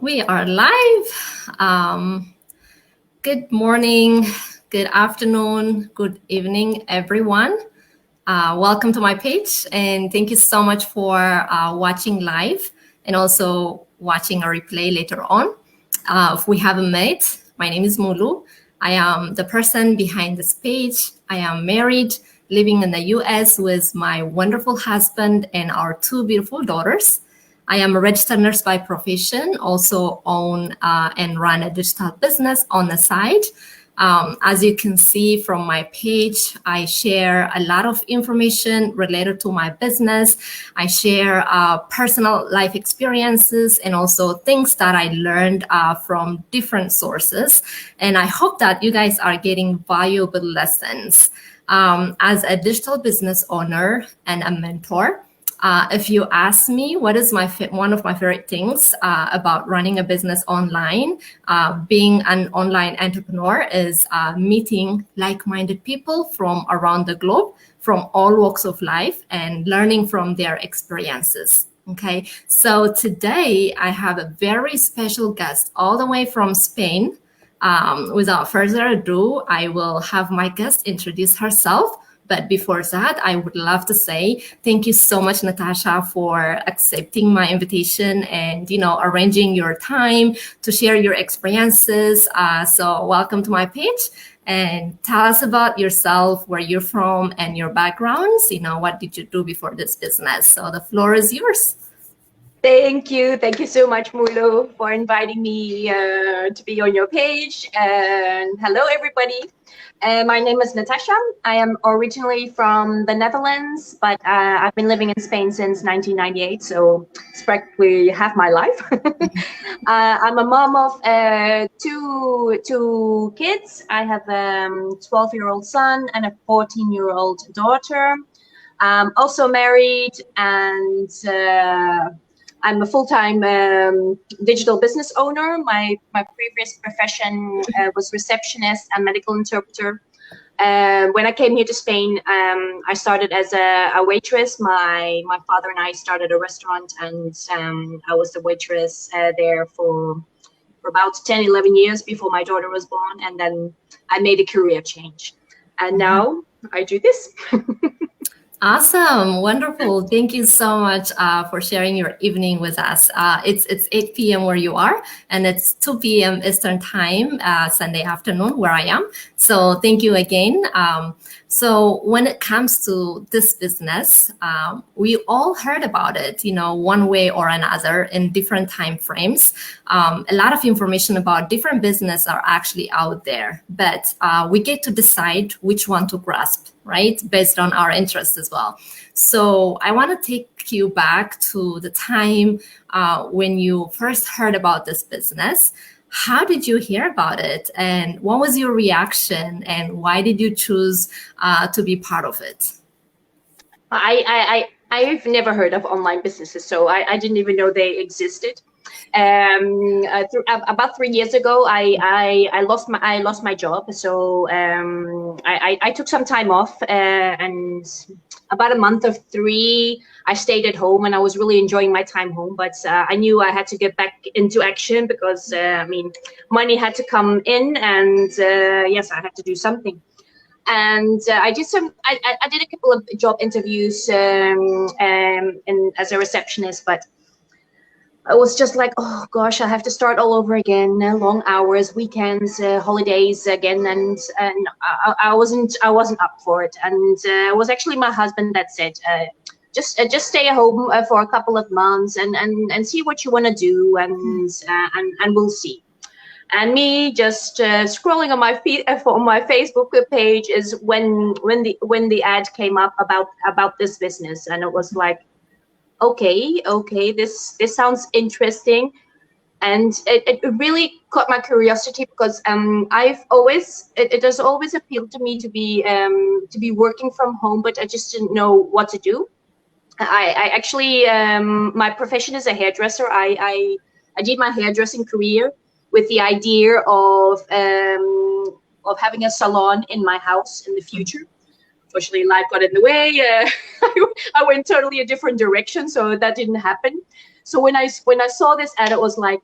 We are live. Good morning, good afternoon, good evening, everyone. Welcome to my page, and thank you so much for watching live and also watching a replay later on. If we haven't met, my name is Mulu. I am the person behind this page. I am married, living in the US with my wonderful husband and our two beautiful daughters. I am a registered nurse by profession, also own and run a digital business on the side. As you can see from my page, I share a lot of information related to my business. I share personal life experiences and also things that I learned from different sources. And I hope that you guys are getting valuable lessons. As a digital business owner and a mentor, if you ask me what is one of my favorite things about running a business online, being an online entrepreneur is meeting like-minded people from around the globe, from all walks of life, and learning from their experiences. Okay, so today I have a very special guest all the way from Spain. Without further ado, I will have my guest introduce herself. But before that, I would love to say thank you so much, Natasha, for accepting my invitation and, arranging your time to share your experiences. So welcome to my page and tell us about yourself, where you're from and your backgrounds. What did you do before this business? So the floor is yours. Thank you. Thank you so much, Mulu, for inviting me to be on your page. And hello, everybody. My name is Natasha. I am originally from the Netherlands, but I've been living in Spain since 1998, so it's practically half my life. I'm a mom of two kids. I have a 12-year-old son and a 14-year-old daughter. I'm also married, and I'm a full-time digital business owner. My previous profession was receptionist and medical interpreter. When I came here to Spain, I started as a waitress. My father and I started a restaurant, and I was the waitress there for about 10, 11 years before my daughter was born. And then I made a career change. And now I do this. Awesome. Wonderful. Thank you so much for sharing your evening with us. It's 8 p.m. where you are, and it's 2 p.m. Eastern time, Sunday afternoon where I am. So thank you again. So when it comes to this business, we all heard about it, one way or another in different time frames. A lot of information about different business are actually out there, but we get to decide which one to grasp, right? Based on our interests as well. So I want to take you back to the time when you first heard about this business. How did you hear about it? And what was your reaction? And why did you choose to be part of it? I've never heard of online businesses, so I didn't even know they existed. About 3 years ago, I lost my job, so I took some time off, and about a month or three, I stayed at home, and I was really enjoying my time home. But I knew I had to get back into action because money had to come in, and yes, I had to do something. And I did a couple of job interviews and as a receptionist, but I was just like, oh gosh, I have to start all over again. Long hours, weekends, holidays again, and I wasn't up for it. And it was actually my husband that said, just stay at home for a couple of months and see what you want to do, and we'll see. And me just scrolling on my feed on my Facebook page is when the ad came up about this business, and it was like, okay, this sounds interesting, and it really caught my curiosity because it has always appealed to me to be working from home, but I just didn't know what to do. I actually my profession is a hairdresser. I did my hairdressing career with the idea of having a salon in my house in the future. Unfortunately, life got in the way. I went totally a different direction, so that didn't happen. So when I saw this ad, it was like,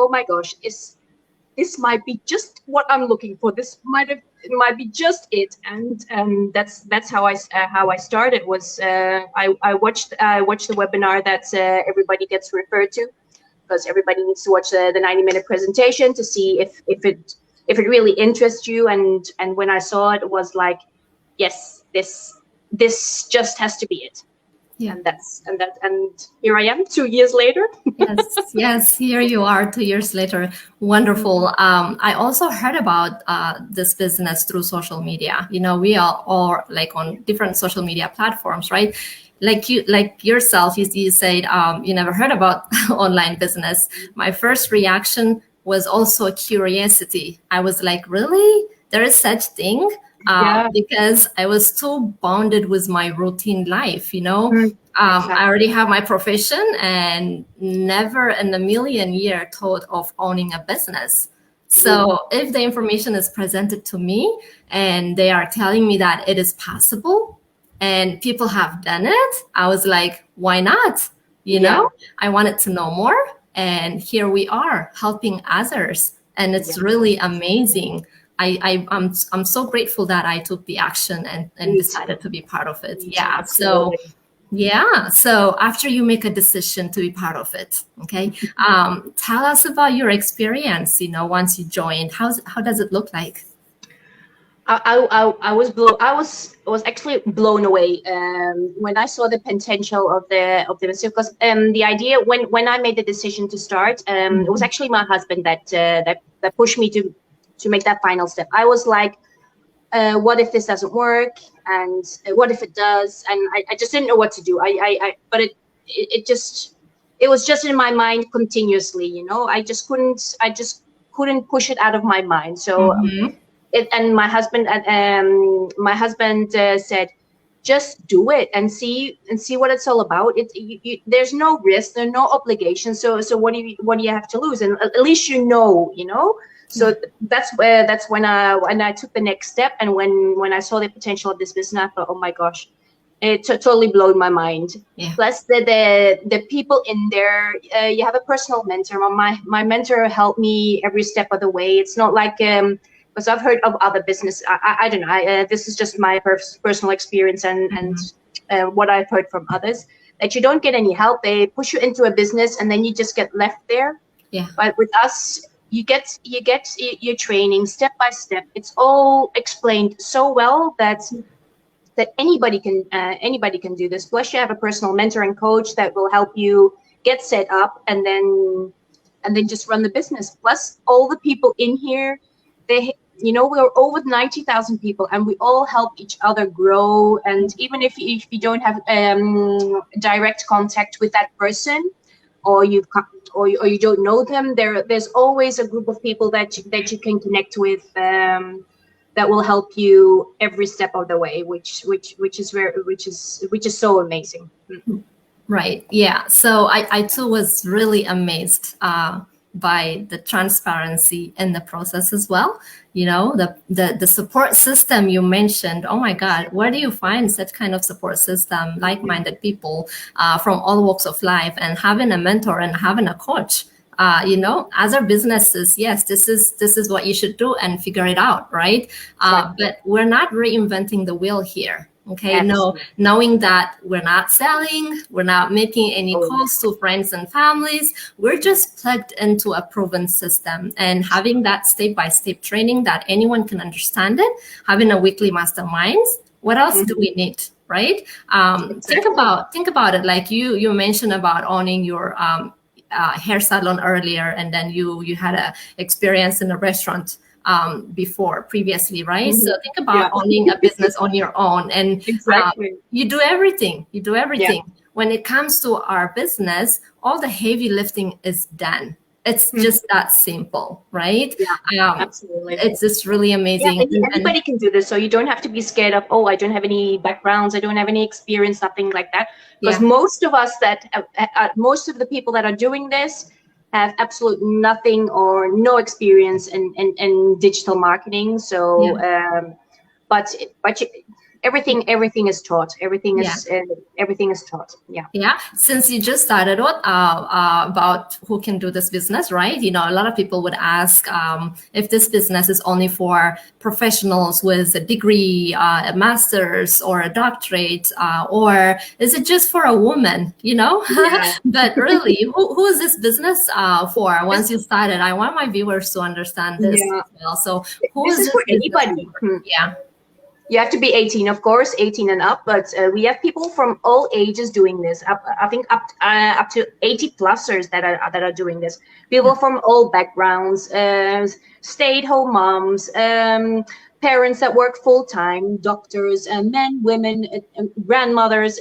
oh my gosh, this might be just what I'm looking for. It might be just it. And that's how I started. Was I watched the webinar that everybody gets referred to, because everybody needs to watch the 90-minute presentation to see if it really interests you. And when I saw it, it was like, yes, this just has to be it. Yeah. And here I am 2 years later. Yes, here you are 2 years later. Wonderful. I also heard about this business through social media. You know, we are all like on different social media platforms, right? Like yourself, you said you never heard about online business. My first reaction was also curiosity. I was like, really? There is such thing? Because I was too bounded with my routine life, you know. Exactly. I already have my profession and never in a million years thought of owning a business. So if the information is presented to me and they are telling me that it is possible and people have done it, I was like, why not? You know, I wanted to know more. And here we are helping others. And it's really amazing. I'm so grateful that I took the action and decided to be part of it. Yeah. So after you make a decision to be part of it, okay, tell us about your experience. You know, once you joined, how does it look like? I was actually blown away when I saw the potential of the business, because the idea when I made the decision to start, it was actually my husband that pushed me to make that final step. I was like, what if this doesn't work, and what if it does? And I just didn't know what to do. But it was just in my mind continuously, you know. I just couldn't push it out of my mind. So and my husband said, just do it and see what it's all about. There's no risk, there's no obligation. So what do you have to lose? And at least you know. So that's when I took the next step, and when I saw the potential of this business, I thought, oh my gosh, it totally blew my mind. Plus the people in there, you have a personal mentor. My mentor helped me every step of the way. It's not like because I've heard of other business. I don't know. This is just my personal experience and what I've heard from others, that you don't get any help. They push you into a business and then you just get left there. But with us, you get your training step by step. It's all explained so well that anybody can do this. Plus, you have a personal mentor and coach that will help you get set up and then just run the business. Plus, all the people in here, we're over 90,000 people, and we all help each other grow. And even if you don't have direct contact with that person, or you don't know them, there's always a group of people that you can connect with that will help you every step of the way, which is so amazing. Right. Yeah. So I too was really amazed by the transparency in the process as well. You know, the support system you mentioned. Oh my God, where do you find such kind of support system, like-minded people from all walks of life, and having a mentor and having a coach? Other businesses, yes, this is what you should do and figure it out, right? But we're not reinventing the wheel here. Okay, knowing that we're not selling, we're not making any calls to friends and families, we're just plugged into a proven system, and having that step-by-step training that anyone can understand it, having a weekly masterminds, what else do we need, right? Think about it, like you mentioned about owning your hair salon earlier, and then you had a experience in a restaurant previously, right? So think about owning a business on your own, and you do everything. When it comes to our business, all the heavy lifting is done. It's just that simple, right? Absolutely. It's just really amazing. Anybody can do this, so you don't have to be scared of, oh, I don't have any backgrounds, I don't have any experience, nothing like that. Because most of the people that are doing this have absolutely nothing or no experience in digital marketing. So, but everything is taught. Everything Yeah. is taught. Yeah. Yeah, since you just started about who can do this business, right? You know, a lot of people would ask if this business is only for professionals with a degree, a master's, or a doctorate, or is it just for a woman? You know, Yeah. but really, who is this business for? Once you started, I want my viewers to understand this Yeah. as well. So, who This is is this for business anybody. for? Yeah. You have to be 18, of course, 18 and up, but we have people from all ages doing this. I think up to 80 plusers that are doing this. People from all backgrounds, stay-at-home moms, parents that work full-time, doctors, men, women, grandmothers.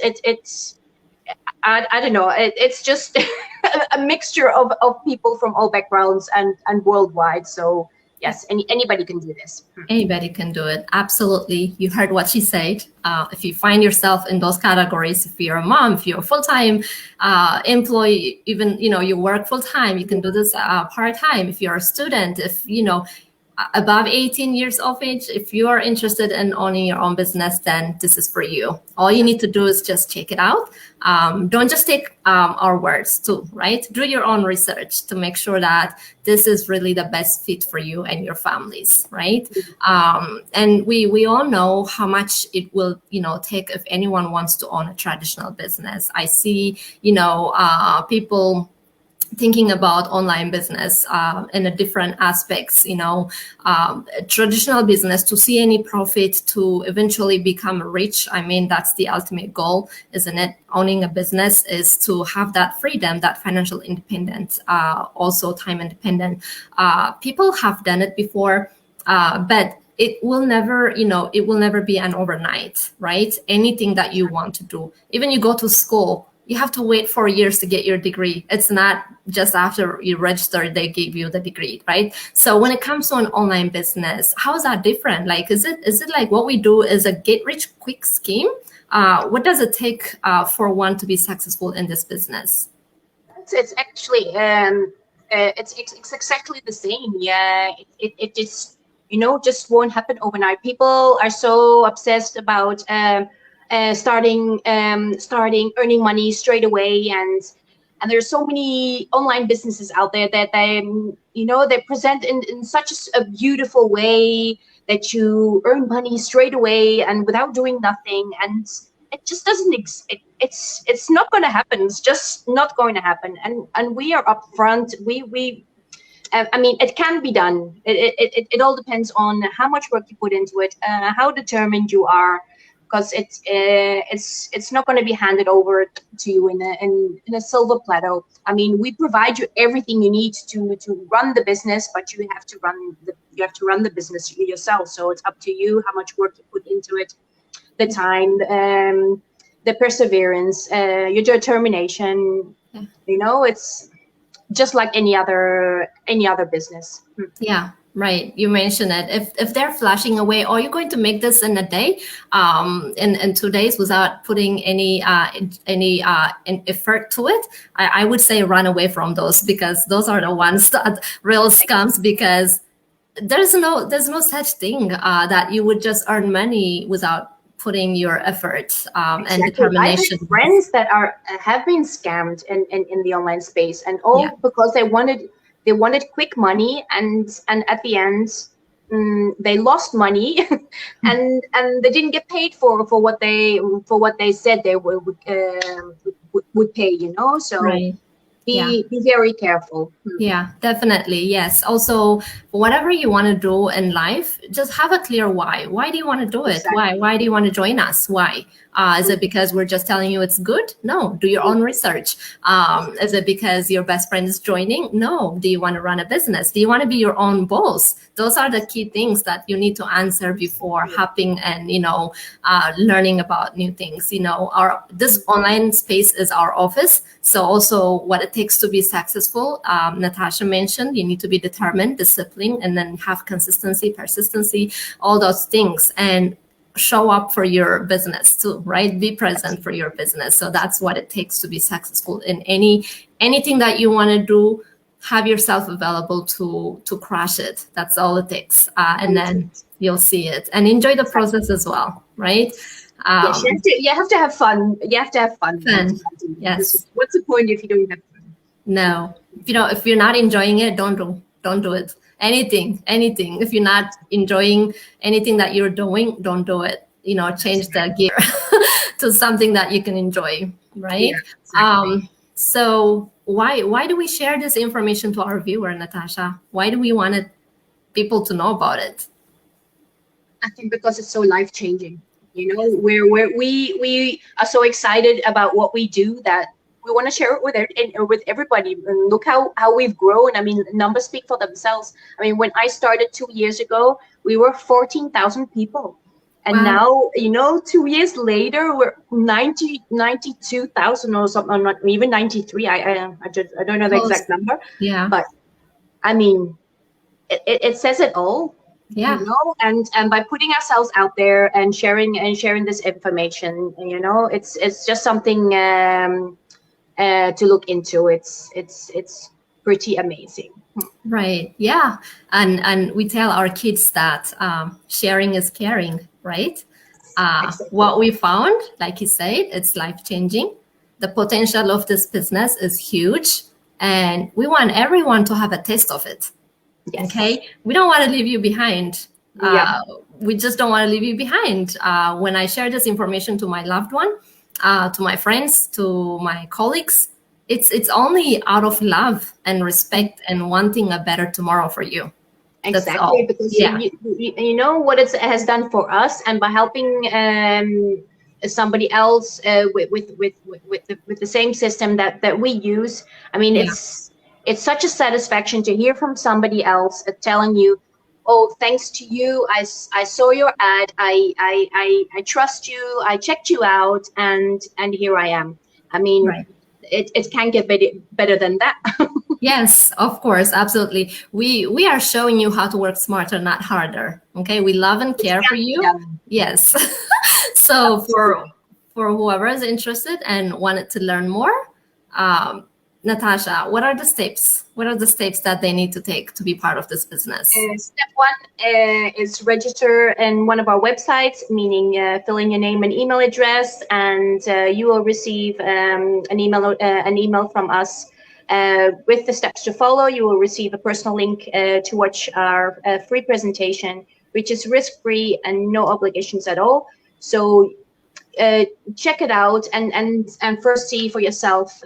I don't know. It's just a mixture of people from all backgrounds and worldwide. So yes, anybody can do this. Anybody can do it. Absolutely. You heard what she said. If you find yourself in those categories, if you're a mom, if you're a full-time employee, even, you know, you work full-time, you can do this part-time. If you're a student, if, you know, above 18 years of age, if you are interested in owning your own business, then this is for you. All you need to do is just check it out. Don't just take our words too, right? Do your own research to make sure that this is really the best fit for you and your families, right? And we all know how much it will, you know, take if anyone wants to own a traditional business. I see, you know, people thinking about online business in a different aspects, you know, traditional business to see any profit to eventually become rich. I mean, that's the ultimate goal, isn't it? Owning a business is to have that freedom, that financial independence, also time independent. People have done it before, but it will never, you know, it will never be an overnight, right? Anything that you want to do, even you go to school, you have to wait 4 years to get your degree. It's not just after you register, they give you the degree, right? So when it comes to an online business, how is that different? Like, is it like what we do is a get rich quick scheme? What does it take for one to be successful in this business? It's actually it's exactly the same. Yeah, it just, you know, just won't happen overnight. People are so obsessed about starting earning money straight away, and there's so many online businesses out there that they, you know, they present in such a beautiful way that you earn money straight away and without doing nothing, and it just doesn't it's not going to happen. It's just not going to happen. And we are upfront. We I mean, it can be done. It all depends on how much work you put into it, how determined you are, because it's not going to be handed over to you in a silver platter. I mean, we provide you everything you need to run the business, but you have to run the business yourself. So it's up to you how much work you put into it, the time, the perseverance, your determination. Yeah. You know, it's just like any other business. Yeah, right. You mentioned it. If they're flashing away, are you going to make this in a day, in 2 days without putting any effort to it? I would say run away from those, because those are the ones that real scams, because there's no such thing that you would just earn money without putting your effort and Exactly. determination. I have friends that have been scammed in the online space, and all because they wanted quick money, and at the end they lost money and they didn't get paid for what they said they would pay, you know. So Right. be very careful. Yeah, definitely. Yes. Also, whatever you want to do in life, just have a clear why. Why do you want to do it? Exactly. Why do you want to join us? Why? Is it because we're just telling you it's good? No. Do your own research. Is it because your best friend is joining? No. Do you want to run a business? Do you want to be your own boss? Those are the key things that you need to answer before hopping and, you know, learning about new things. You know, this online space is our office. So also what it takes to be successful, Natasha mentioned, you need to be determined, disciplined, and then have consistency, persistency, all those things, and show up for your business too, right? Be present for your business. So that's what it takes to be successful in anything that you want to do. Have yourself available to crush it. That's all it takes, and then you'll see it and enjoy the process as well. right? Yes, you have to have fun. You have to have fun. Fun. Yes. What's the point if you don't have fun? No. If you're not enjoying it, don't do it. Anything. If you're not enjoying anything that you're doing, don't do it. Change the gear to something that you can enjoy, right? Yeah, exactly. So why do we share this information to our viewer, Natasha? Why do we want people to know about it? I think because it's so life changing. We are so excited about what we do that we want to share it with everybody. And look how we've grown. I mean, numbers speak for themselves. I mean, when I started 2 years ago, we were 14,000 people. And Wow. now, 2 years later, we're 92,000 or something, or not even 93. I don't know the Close. exact number. Yeah. But I mean, it says it all. Yeah. And by putting ourselves out there and sharing this information, it's just something to look into. It's pretty amazing. Right. Yeah. And we tell our kids that sharing is caring, right? Exactly. What we found, like you said, it's life-changing. The potential of this business is huge, and we want everyone to have a taste of it. Yes. Okay. We don't want to leave you behind. Yeah. We just don't want to leave you behind. When I share this information to my loved one, to my friends, to my colleagues, it's only out of love and respect and wanting a better tomorrow for you. That's Exactly, all. because Yeah. you know what it has done for us, and by helping somebody else with the same system that we use. I mean, Yeah. it's such a satisfaction to hear from somebody else telling you, oh, thanks to you, I saw your ad, I trust you, I checked you out, and here I am. I mean, Right. it can't get better than that. Yes, of course, absolutely. We are showing you how to work smarter, not harder. Okay, we love and care for you. Yes. So for whoever is interested and wanted to learn more, Natasha, what are the steps? What are the steps that they need to take to be part of this business? Step one is register in one of our websites, meaning fill in your name and email address, and you will receive an email from us with the steps to follow. You will receive a personal link to watch our free presentation, which is risk-free and no obligations at all. So check it out and first see for yourself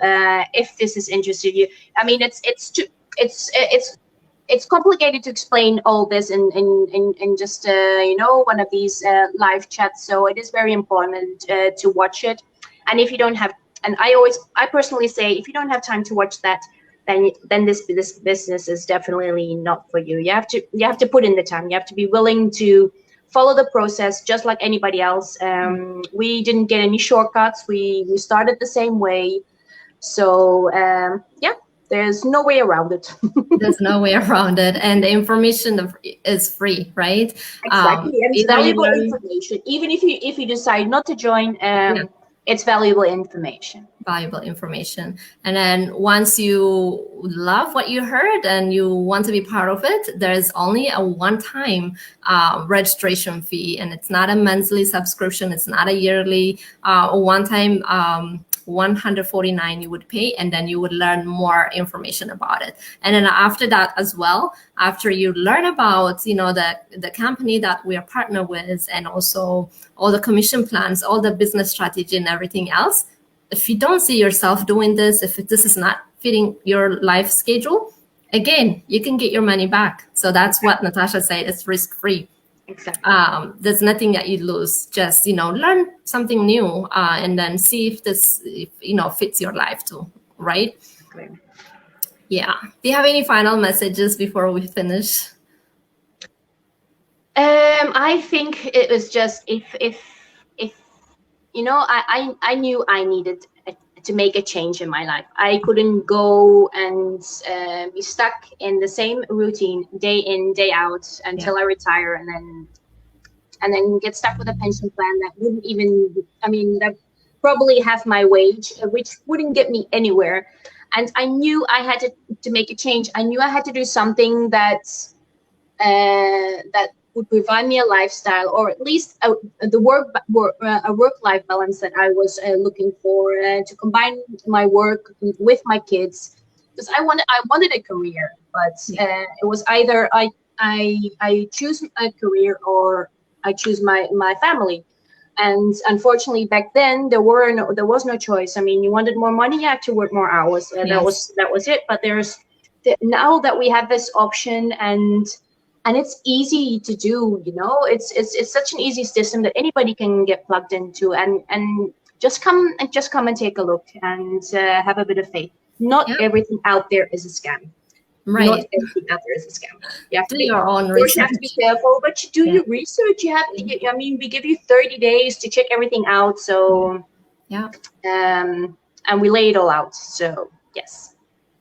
if this is interested you. I mean, it's complicated to explain all this in just one of these live chats. So it is very important to watch it. And if you don't have, and I personally say, if you don't have time to watch that, then this business is definitely not for you. You have to put in the time. You have to be willing to follow the process just like anybody else. We didn't get any shortcuts. We started the same way. So yeah, there's no way around it. There's no way around it, and the information is free, right? Exactly, and it's valuable information. Even if you decide not to join, it's valuable information. Valuable information. And then once you love what you heard and you want to be part of it, there's only a one-time registration fee, and it's not a monthly subscription. It's not a yearly. One-time $149 you would pay, and then you would learn more information about it. And then after that as well, after you learn about the company that we are partnered with, and also all the commission plans, all the business strategy and everything else, if you don't see yourself doing this, if this is not fitting your life schedule, again, you can get your money back. So that's what Natasha said, it's risk-free. Exactly. There's nothing that you lose. Just learn something new, and then see if this fits your life too, right? Exactly. Yeah. Do you have any final messages before we finish? I think it was just if I knew I needed to make a change in my life. I couldn't go and be stuck in the same routine day in, day out until I retire, and then get stuck with a pension plan that wouldn't even, that probably half my wage, which wouldn't get me anywhere. And I knew I had to make a change. I knew I had to do something that would provide me a lifestyle, or at least a work-life balance that I was looking for, to combine my work with my kids. Because I wanted a career, but it was either I choose a career or I choose my family. And unfortunately, back then there was no choice. I mean, you wanted more money, you had to work more hours. That was it. But now that we have this option, and it's easy to do, it's such an easy system that anybody can get plugged into, and just come and take a look, and have a bit of faith. Not everything out there is a scam. Right. Not everything out there is a scam. You have to do your own research. You have to be careful, but you do your research. You have to, I mean, we give you 30 days to check everything out. So and we lay it all out. So yes.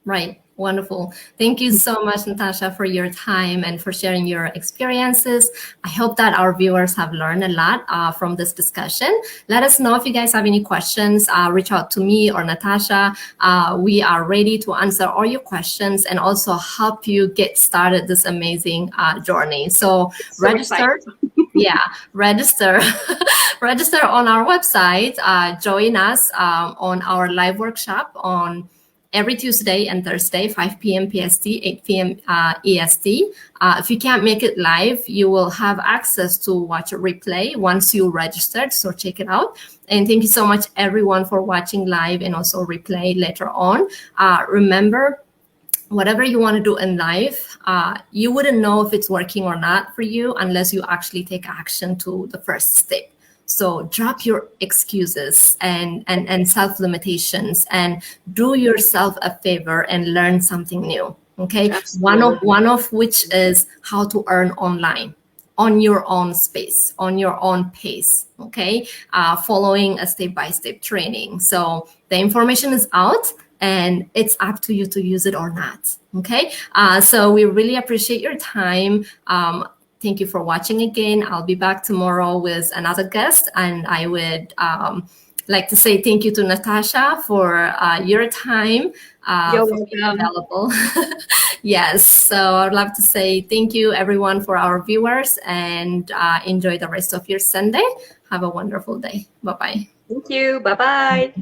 Right. Wonderful. Thank you so much, Natasha, for your time and for sharing your experiences. I hope that our viewers have learned a lot from this discussion. Let us know if you guys have any questions. Reach out to me or Natasha. We are ready to answer all your questions and also help you get started this amazing journey. So register. Register. Register on our website. Join us on our live workshop on every Tuesday and Thursday, 5 p.m. PST, 8 p.m. EST. If you can't make it live, you will have access to watch a replay once you registered, so check it out. And thank you so much, everyone, for watching live and also replay later on. Remember, whatever you want to do in life, you wouldn't know if it's working or not for you unless you actually take action to the first step. So drop your excuses and self-limitations and do yourself a favor and learn something new. Okay. Absolutely. One of which is how to earn online on your own space, on your own pace. Okay. Following a step-by-step training. So the information is out and it's up to you to use it or not. Okay. So we really appreciate your time. Thank you for watching again. I'll be back tomorrow with another guest. And I would like to say thank you to Natasha for your time. You're for being available. Yes. So I'd love to say thank you, everyone, for our viewers, and enjoy the rest of your Sunday. Have a wonderful day. Bye-bye. Thank you. Bye-bye.